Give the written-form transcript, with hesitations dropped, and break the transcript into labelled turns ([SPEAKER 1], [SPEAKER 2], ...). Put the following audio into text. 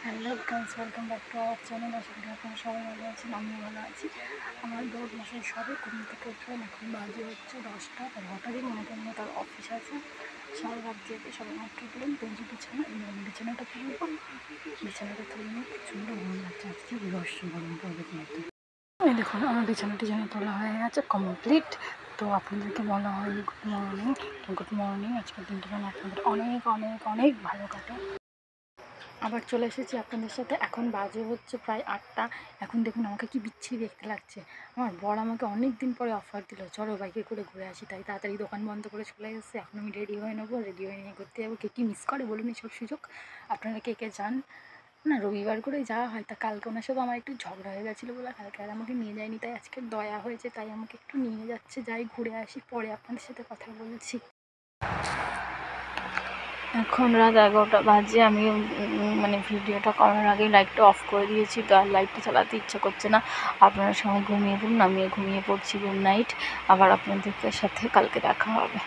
[SPEAKER 1] Hello guys, welcome back to our channel. আশা করি আপনারা সবাই ভালো আছেন, আমিও ভালো আছি। আমার বড় মশাই সবে ঘুম থেকে উঠলেন, এখন বাজে হচ্ছে 10টা। আর হঠাৎই মনে করলো তার অফিস আছে, সারা রাত জেগে সবাই মাত্র উঠলেন। পেঞ্জি বিছানাটা তুলব, বিছানাটা তুলে নিয়ে প্রচণ্ড ঘুম লাগছে। আজকে রস গরম পড়বে কিন্তু। এই দেখুন, আমার বিছানাটি যেন তোলা হয়ে গেছে কমপ্লিট। তো আপনাদেরকে বলা হয় গুড মর্নিং। তো গুড মর্নিং, আজকের দিনটা যেন আপনাদের অনেক অনেক অনেক ভালো কাটে। আবার চলে এসেছি আপনাদের সাথে। এখন বাজে হচ্ছে প্রায় 8টা। এখন দেখুন আমাকে কি বিচ্ছিরি দেখতে লাগছে। আমার বর আমাকে অনেক দিন পরে অফার দিল, চলো বাইকে করে ঘুরে আসি। তাই তাড়াতাড়ি দোকান বন্ধ করে চলে এসেছে। এখন আমি রেডি হয়ে নেবো, রেডি হয়ে নিয়ে ঘুরতে যাবো। কে কী মিস করে বলুন এইসব সুযোগ? আপনারা কে কে যান না? রবিবার করে যাওয়া হয়। তা কালকে ওনার সাথে আমার একটু ঝগড়া হয়ে গেছিলো বলে কালকে আর আমাকে নিয়ে যায়নি, তাই আজকে দয়া হয়েছে, তাই আমাকে একটু নিয়ে যাচ্ছে। যাই ঘুরে আসি, পরে আপনাদের সাথে কথা বলছি। এখন রাত 11টা বাজে। আমি ভিডিওটা করার আগে লাইটটা অফ করে দিয়েছি, তো আর লাইটটা চালাতে ইচ্ছা করছে না। আপনারা সবাই ঘুমিয়ে পড়ুন, আমিও ঘুমিয়ে পড়ছি। Good night. আবার আপনাদের সাথে কালকে দেখা হবে।